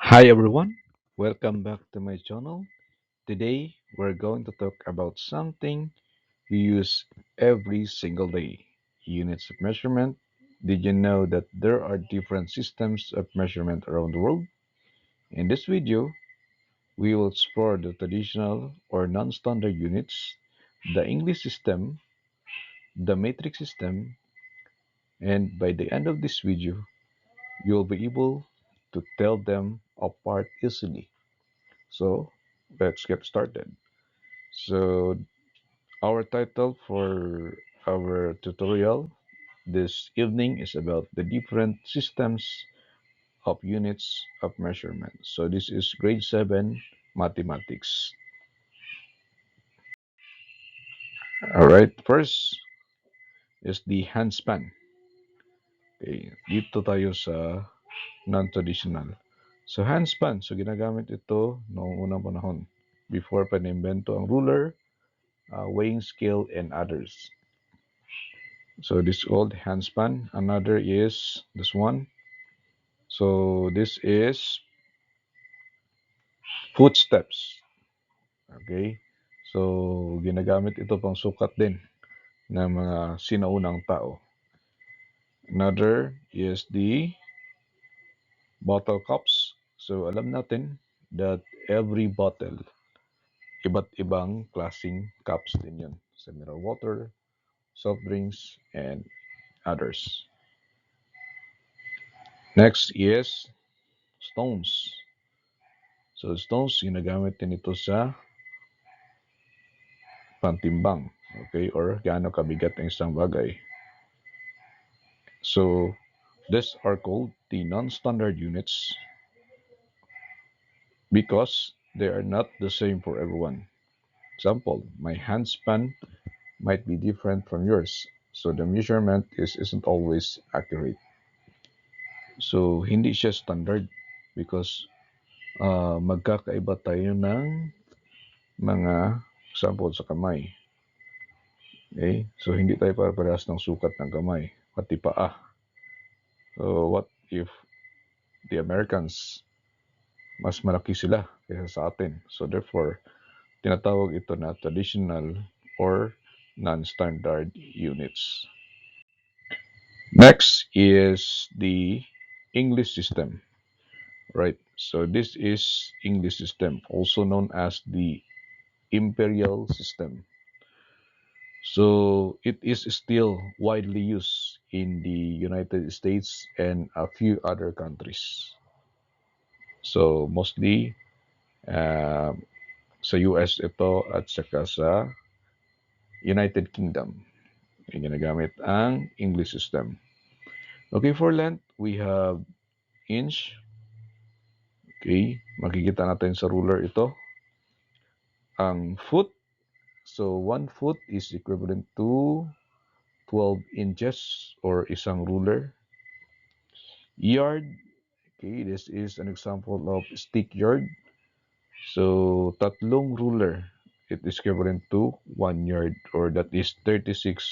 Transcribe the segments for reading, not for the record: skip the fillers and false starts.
Hi everyone, welcome back to my channel. Today we're going to talk about something we use every single day, units of measurement. Did you know that there are different systems of measurement around the world? In this video, we will explore the traditional or non-standard units, the English system, the metric system, and by the end of this video, you'll be able to tell them apart easily. So, let's get started. So our title for our tutorial this evening is about the different systems of units of measurement. So this is grade 7 mathematics. All right, first is the handspan. Okay, dito tayo sa non-traditional. So handspan, so ginagamit ito noong unang panahon before pa na-invento ang ruler, weighing scale, and others. So this old handspan. Another is this one. So this is footsteps. Okay? So ginagamit ito pang sukat din ng mga sinaunang tao. Another is the bottle cups. So alam natin that every bottle, iba't ibang klaseng cups din yun. So mineral water, soft drinks, and others. Next is stones. So stones, ginagamit din ito sa pantimbang, okay, or gaano kabigat ang isang bagay. So these are called the non-standard units because they are not the same for everyone. Example, my handspan might be different from yours, so the measurement isn't always accurate. So hindi siya standard because magkakaiba tayo ng mga example sa kamay. Okay? So hindi tayo parehas ng sukat ng kamay, pati paa. So what if the Americans mas malaki sila kaysa sa atin? So therefore, tinatawag ito na traditional or non-standard units. Next is the English system, right? So this is English system, also known as the imperial system. So it is still widely used in the United States and a few other countries. So mostly sa US ito at saka sa United Kingdom. Yung ginagamit ang English system. Okay, for length, we have inch. Okay, makikita natin sa ruler ito. Ang foot, so 1 foot is equivalent to 12 inches or isang ruler. Yard, okay, this is an example of stick yard. So tatlong ruler, it is equivalent to 1 yard or that is 36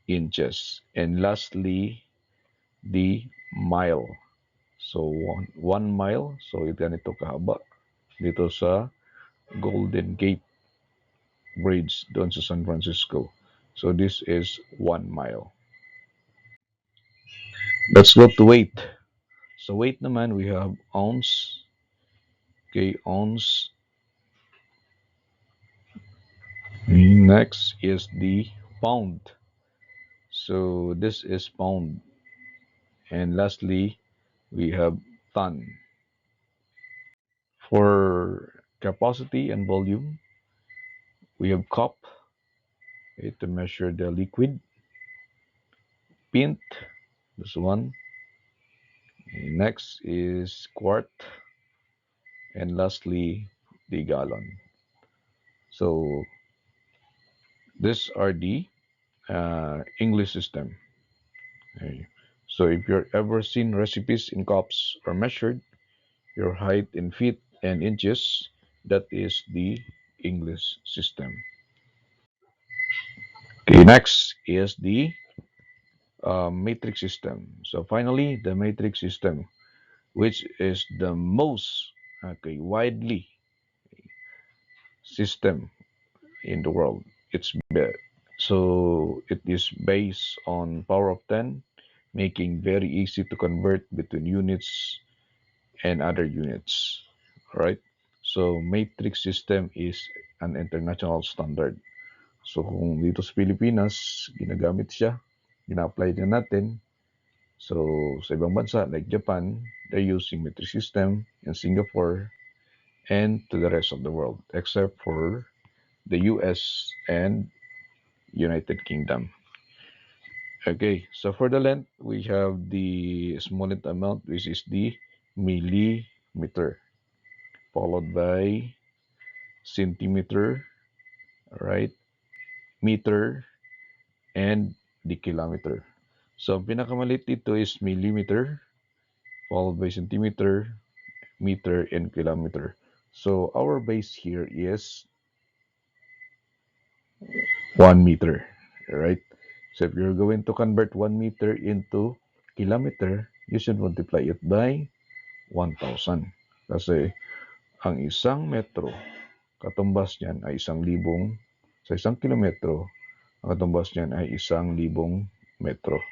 inches. And lastly, the mile. So one mile, so ganito kahaba dito sa Golden Gate Bridge doon sa San Francisco. So this is 1 mile. Let's go to weight. So weight naman, we have ounce. Okay, ounce. Next is the pound. So this is pound. And lastly, we have ton. For capacity and volume, we have cup, okay, to measure the liquid. Pint, this one. Next is quart. And lastly, the gallon. So these are the English system. Okay. So if you've ever seen recipes in cups or measured your height in feet and inches, that is the English system. Okay, next is the matrix system. So finally, the matrix system. which is the most widely system in the world. It's so it is based on power of 10, making very easy to convert between units and other units. Right? So matrix system is an international standard. So kung dito sa Pilipinas, ginagamit siya, gina-apply din natin. So sa ibang bansa like Japan, they're using metric system in Singapore and to the rest of the world except for the US and United Kingdom. Okay, so for the length, we have the smallest amount, which is the millimeter, followed by centimeter, right, meter, and the kilometer. So, ang pinakamaliit dito is millimeter, followed by centimeter, meter, and kilometer. So, our base here is 1 meter, right? So, if you're going to convert 1 meter into kilometer, you should multiply it by 1,000. Kasi ang isang metro, katumbas niyan ay 1,000. Sa isang kilometro, ang katumbas niyan ay 1,000 metro.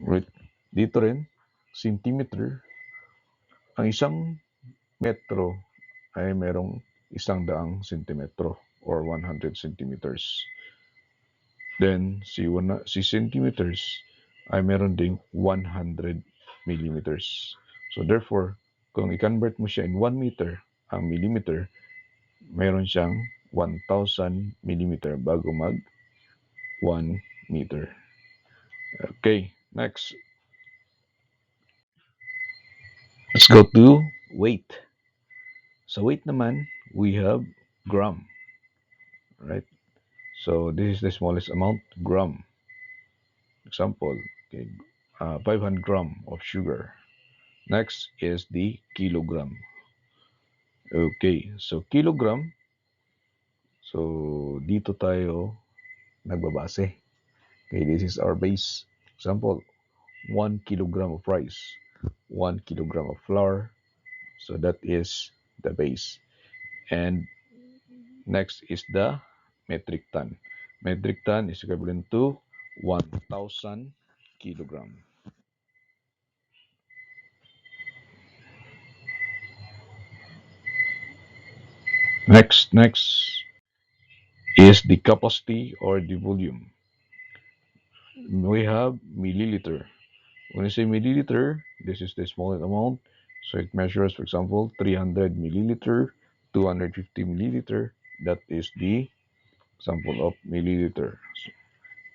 Right? Dito rin, centimeter, ang isang metro ay merong 100 sentimetro or 100 centimeters. Then, si centimeters ay meron ding 100 millimeters. So, therefore, kung i-convert mo siya in 1 meter, ang millimeter, meron siyang 1,000 millimeter bago mag 1 meter. Okay, next. Let's go to weight. So weight naman, we have gram, right? So this is the smallest amount, gram. Example, okay, 500 gram of sugar. Next is the kilogram. Okay, so kilogram. So dito tayo nagbabase. Okay, this is our base. Example, 1 kilogram of rice, 1 kilogram of flour. So that is the base. And next is the metric ton. Metric ton is equivalent to 1,000 kilogram. Next is the capacity or the volume. We have milliliter. When you say milliliter, this is the smallest amount. So it measures, for example, 300 milliliter, 250 milliliter. That is the example of milliliter. So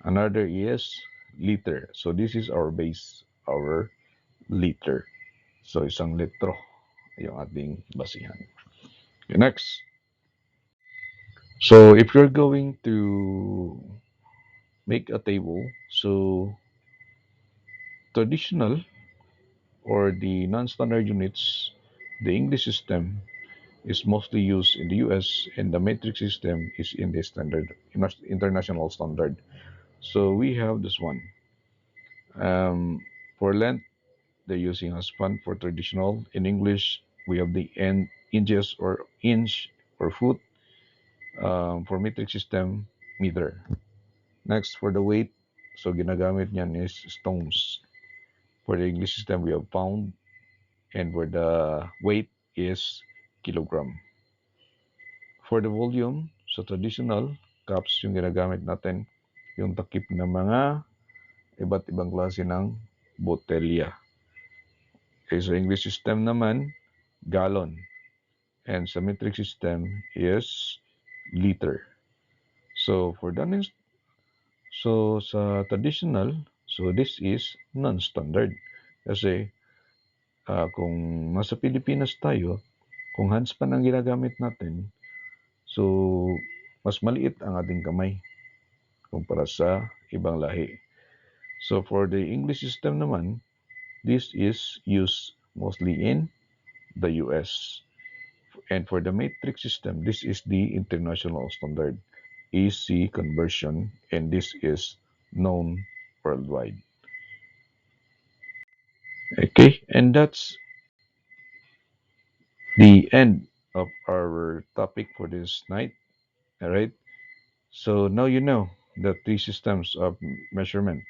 another is liter. So this is our base, our liter. So isang litro yung ating basihan. Okay, next. So if you're going to make a table, so traditional or the non-standard units, the English system is mostly used in the US and the metric system is in the standard international standard. So we have this one. For length, they're using husband for traditional. In English, we have the inches or inch or foot. For metric system, meter. Next, for the weight, so ginagamit niyan is stones. For the English system, we have pound. And for the weight is kilogram. For the volume, so traditional, cups yung ginagamit natin, yung takip ng mga iba't ibang klase ng botelya. Okay, so English system naman, gallon. And sa metric system is liter. So for the so sa traditional, so this is non-standard. Kasi kung nasa Pilipinas tayo, kung handspan ang ginagamit natin, so mas maliit ang ating kamay kumpara sa ibang lahi. So for the English system naman, this is used mostly in the US. And for the metric system, this is the international standard, AC conversion, and this is known worldwide. Okay, and that's the end of our topic for this night. All right. So now you know the three systems of measurement: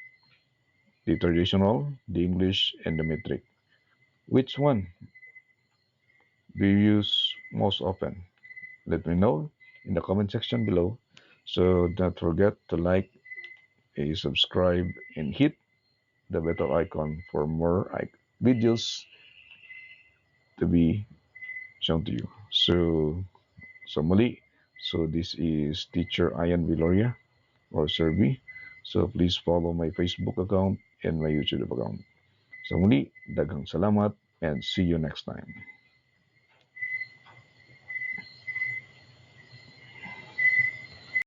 the traditional, the English, and the metric. Which one do you use most often? Let me know in the comment section below. So don't forget to like, subscribe, and hit the bell icon for more videos to be shown to you. So muli, so this is Teacher Ian Viloria or Serbi. So please follow my Facebook account and my YouTube account. So muli, daghang salamat and see you next time.